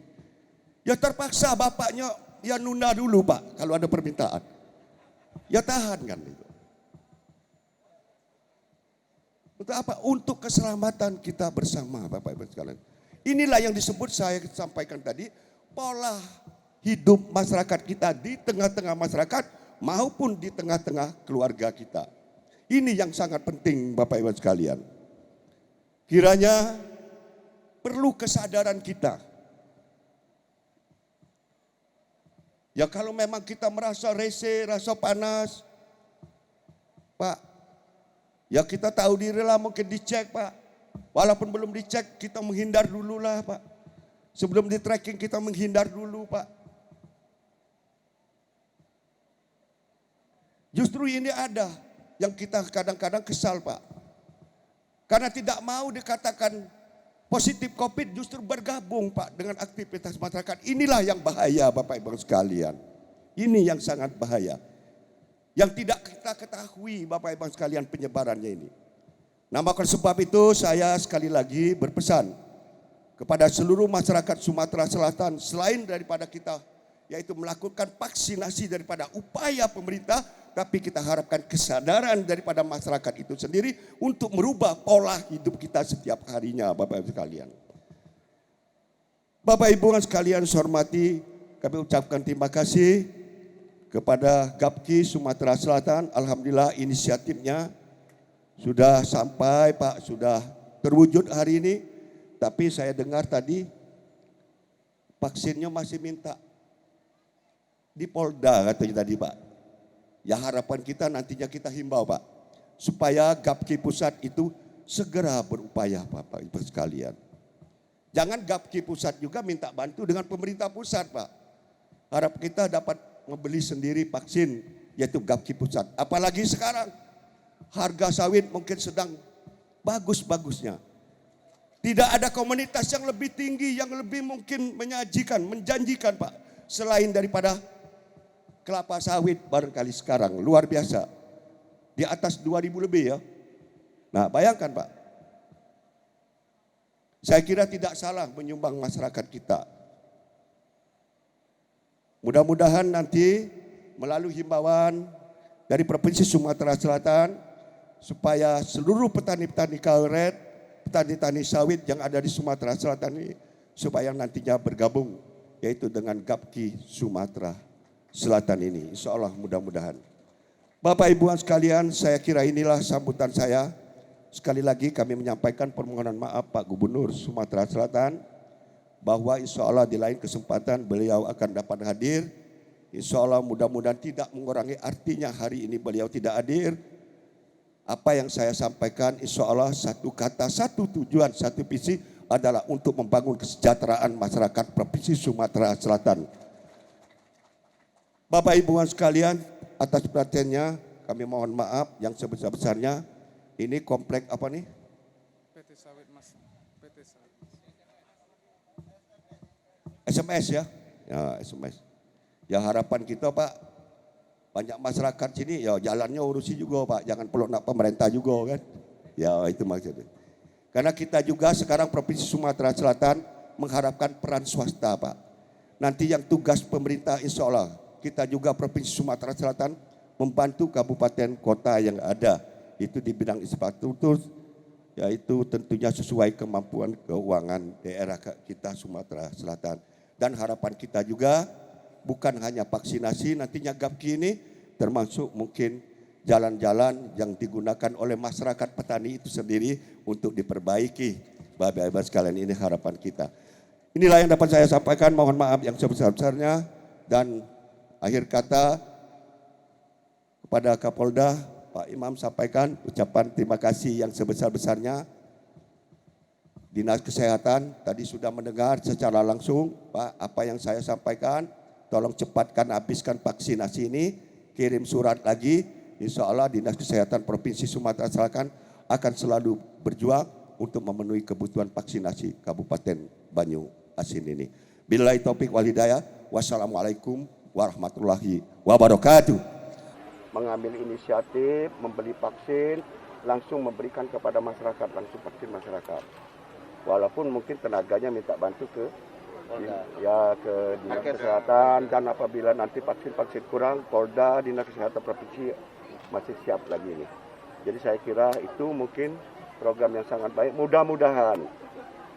Ya terpaksa bapaknya ya nunda dulu, Pak, kalau ada permintaan. Ya tahan kan itu. Untuk apa? Untuk keselamatan kita bersama, Bapak Ibu sekalian. Inilah yang disebut saya sampaikan tadi, pola hidup masyarakat kita di tengah-tengah masyarakat maupun di tengah-tengah keluarga kita. Ini yang sangat penting, Bapak Ibu sekalian. Kiranya perlu kesadaran kita. Ya kalau memang kita merasa rese, rasa panas, Pak, ya kita tahu diri lah, mungkin dicek, Pak. Walaupun belum dicek, kita menghindar dulu lah, Pak. Sebelum di tracking kita menghindar dulu, Pak. Justru ini ada yang kita kadang-kadang kesal, Pak. Karena tidak mau dikatakan positif COVID, justru bergabung, Pak, dengan aktivitas masyarakat. Inilah yang bahaya, Bapak Ibu sekalian. Ini yang sangat bahaya. Yang tidak kita ketahui, Bapak Ibu sekalian, penyebarannya ini. Nah, maka sebab itu saya sekali lagi berpesan kepada seluruh masyarakat Sumatera Selatan, selain daripada kita yaitu melakukan vaksinasi daripada upaya pemerintah, tapi kita harapkan kesadaran daripada masyarakat itu sendiri untuk merubah pola hidup kita setiap harinya, Bapak Ibu sekalian. Bapak Ibu sekalian saya hormati, kami ucapkan terima kasih kepada Gapki Sumatera Selatan. Alhamdulillah inisiatifnya sudah sampai, Pak, sudah terwujud hari ini. Tapi saya dengar tadi vaksinnya masih minta di Polda katanya tadi, Pak. Ya harapan kita nantinya kita himbau, Pak, supaya Gapki pusat itu segera berupaya, Bapak Ibu sekalian. Jangan Gapki pusat juga minta bantu dengan pemerintah pusat, Pak. Harap kita dapat membeli sendiri vaksin, yaitu Gapki pusat. Apalagi sekarang harga sawit mungkin sedang bagus-bagusnya. Tidak ada komunitas yang lebih tinggi, yang lebih mungkin menyajikan, menjanjikan, Pak, selain daripada kelapa sawit barangkali sekarang. Luar biasa. Di atas 2.000 lebih ya. Nah bayangkan, Pak. Saya kira tidak salah menyumbang masyarakat kita. Mudah-mudahan nanti melalui himbauan dari Provinsi Sumatera Selatan, supaya seluruh petani-petani karet, petani-petani sawit yang ada di Sumatera Selatan ini, supaya nantinya bergabung yaitu dengan Gapki Sumatera Selatan ini, insya Allah mudah-mudahan. Bapak Ibu sekalian, saya kira inilah sambutan saya. Sekali lagi kami menyampaikan permohonan maaf Pak Gubernur Sumatera Selatan, bahwa insya Allah di lain kesempatan beliau akan dapat hadir. Insya Allah mudah-mudahan tidak mengurangi artinya hari ini beliau tidak hadir. Apa yang saya sampaikan insya Allah satu kata, satu tujuan, satu visi adalah untuk membangun kesejahteraan masyarakat Provinsi Sumatera Selatan. Bapak Ibu sekalian, atas perhatiannya kami mohon maaf yang sebesar-besarnya. Ini komplek apa nih? PT Sawit Mas. PT Sawit. SMS ya? Ya SMS. Ya harapan kita, Pak, banyak masyarakat sini ya jalannya urusi juga, Pak. Jangan peluk nak pemerintah juga kan. Ya itu maksudnya. Karena kita juga sekarang Provinsi Sumatera Selatan mengharapkan peran swasta, Pak. Nanti yang tugas pemerintah insya Allah kita juga Provinsi Sumatera Selatan membantu kabupaten kota yang ada itu di bidang infrastruktur, yaitu tentunya sesuai kemampuan keuangan daerah kita Sumatera Selatan. Dan harapan kita juga bukan hanya vaksinasi, nantinya GAPKI ini termasuk mungkin jalan-jalan yang digunakan oleh masyarakat petani itu sendiri untuk diperbaiki. Bapak-bapak sekalian, ini harapan kita. Inilah yang dapat saya sampaikan, mohon maaf yang sebesar-besarnya. Dan akhir kata kepada Kapolda, Pak Imam sampaikan ucapan terima kasih yang sebesar-besarnya. Dinas Kesehatan tadi sudah mendengar secara langsung, Pak, apa yang saya sampaikan, tolong cepatkan habiskan vaksinasi ini, kirim surat lagi, insya Allah Dinas Kesehatan Provinsi Sumatera Selatan akan selalu berjuang untuk memenuhi kebutuhan vaksinasi Kabupaten Banyuasin ini. Billahi taufik wal hidayah, wassalamualaikum warahmatullahi wabarakatuh. Mengambil inisiatif, membeli vaksin, langsung memberikan kepada masyarakat, langsung vaksin masyarakat. Walaupun mungkin tenaganya minta bantu ke Dinas Kesehatan, dan apabila nanti vaksin kurang, Polda, Dinas Kesehatan Provinsi masih siap lagi ini. Jadi saya kira itu mungkin program yang sangat baik. Mudah-mudahan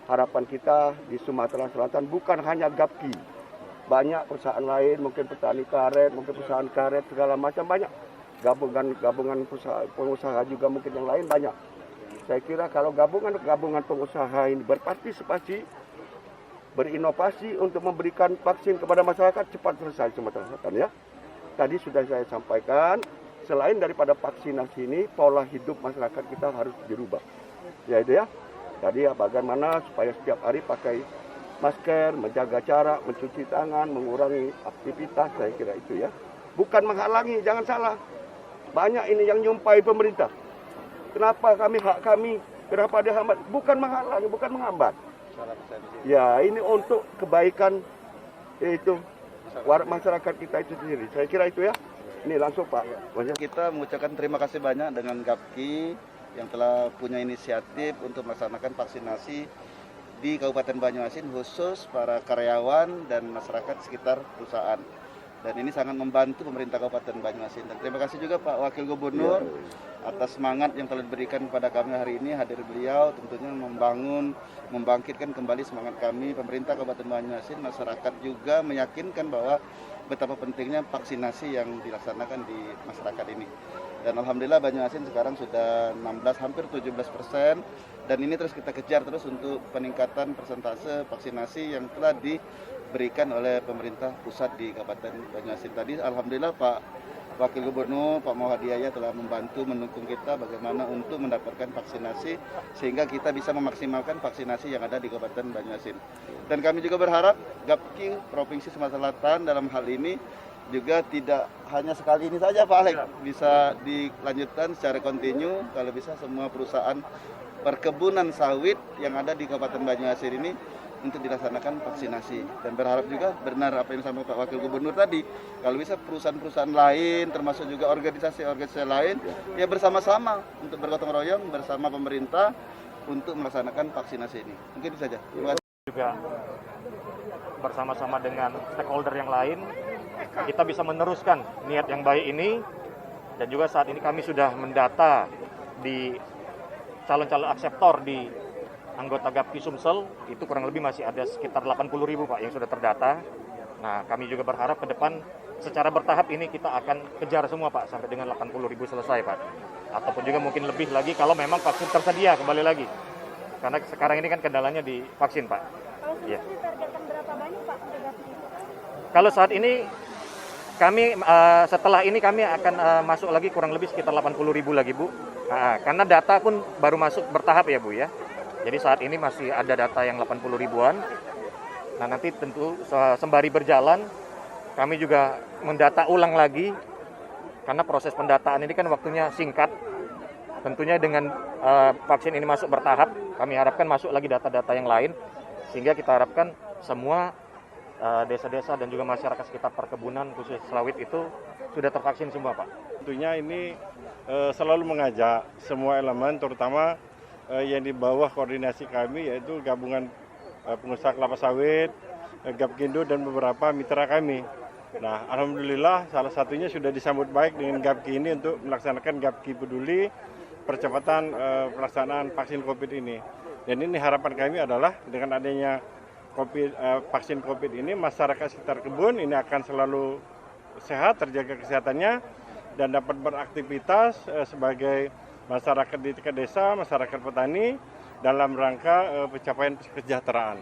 harapan kita di Sumatera Selatan bukan hanya GAPKI, banyak perusahaan lain, mungkin petani karet, mungkin perusahaan karet segala macam, banyak gabungan pengusaha juga mungkin yang lain banyak. Saya kira kalau gabungan pengusaha ini berpartisipasi, berinovasi untuk memberikan vaksin kepada masyarakat, cepat selesai Sumatera Selatan ya. Tadi sudah saya sampaikan, selain daripada vaksinasi ini, pola hidup masyarakat kita harus dirubah. Ya itu ya. Tadi ya bagaimana supaya setiap hari pakai masker, menjaga jarak, mencuci tangan, mengurangi aktivitas, saya kira itu ya. Bukan menghalangi, jangan salah. Banyak ini yang nyumpai pemerintah. Kenapa hak kami, kenapa dihambat? Bukan menghalangi, bukan menghambat. Ya, ini untuk kebaikan itu masyarakat kita itu sendiri. Saya kira itu ya. Ini langsung Pak. Kita mengucapkan terima kasih banyak dengan GAPKI yang telah punya inisiatif untuk melaksanakan vaksinasi di Kabupaten Banyuasin, khusus para karyawan dan masyarakat sekitar perusahaan. Dan ini sangat membantu pemerintah Kabupaten Banyuasin. Dan terima kasih juga Pak Wakil Gubernur atas semangat yang telah diberikan kepada kami hari ini. Hadir beliau tentunya membangkitkan kembali semangat kami, pemerintah Kabupaten Banyuasin, masyarakat juga meyakinkan bahwa betapa pentingnya vaksinasi yang dilaksanakan di masyarakat ini. Dan alhamdulillah Banyuasin sekarang sudah 16, hampir 17%. Dan ini terus kita kejar terus untuk peningkatan persentase vaksinasi yang telah diberikan oleh pemerintah pusat di Kabupaten Banyuasin. Tadi alhamdulillah Pak Wakil Gubernur Pak Mawardiyah telah membantu mendukung kita bagaimana untuk mendapatkan vaksinasi sehingga kita bisa memaksimalkan vaksinasi yang ada di Kabupaten Banyuasin. Dan kami juga berharap GAPKI Provinsi Sumatera Selatan dalam hal ini juga tidak hanya sekali ini saja Pak Alex, bisa dilanjutkan secara kontinu, kalau bisa semua perusahaan perkebunan sawit yang ada di Kabupaten Banyuasin ini untuk dilaksanakan vaksinasi. Dan berharap juga benar apa yang disampaikan Pak Wakil Gubernur tadi, kalau bisa perusahaan-perusahaan lain termasuk juga organisasi-organisasi lain ya bersama-sama untuk bergotong royong bersama pemerintah untuk melaksanakan vaksinasi ini. Mungkin itu saja. Terima kasih. Juga bersama-sama dengan stakeholder yang lain kita bisa meneruskan niat yang baik ini. Dan juga saat ini kami sudah mendata di calon-calon akseptor di anggota GAPKI Sumsel, itu kurang lebih masih ada sekitar 80.000 Pak yang sudah terdata. Nah, kami juga berharap ke depan secara bertahap ini kita akan kejar semua Pak sampai dengan 80.000 selesai Pak. Ataupun juga mungkin lebih lagi kalau memang vaksin tersedia kembali lagi. Karena sekarang ini kan kendalanya di vaksin Pak. Kalau sudah ditargetkan berapa banyak Pak untuk GAPKI? Kalau saat ini kami setelah ini kami akan masuk lagi kurang lebih sekitar 80.000 lagi Bu. Karena data pun baru masuk bertahap ya Bu ya. Jadi saat ini masih ada data yang 80 ribuan. Nah nanti tentu sembari berjalan kami juga mendata ulang lagi. Karena proses pendataan ini kan waktunya singkat. Tentunya dengan vaksin ini masuk bertahap, kami harapkan masuk lagi data-data yang lain. Sehingga kita harapkan semua desa-desa dan juga masyarakat sekitar perkebunan khusus sawit itu sudah tervaksin semua Pak. Tentunya ini selalu mengajak semua elemen terutama yang di bawah koordinasi kami yaitu gabungan pengusaha kelapa sawit, Gapkindo dan beberapa mitra kami. Nah, alhamdulillah salah satunya sudah disambut baik dengan Gapki ini untuk melaksanakan Gapki Peduli percepatan pelaksanaan vaksin COVID ini. Dan ini harapan kami adalah dengan adanya vaksin COVID ini, masyarakat sekitar kebun ini akan selalu sehat, terjaga kesehatannya, dan dapat beraktivitas sebagai masyarakat di tingkat desa, masyarakat petani dalam rangka pencapaian kesejahteraan.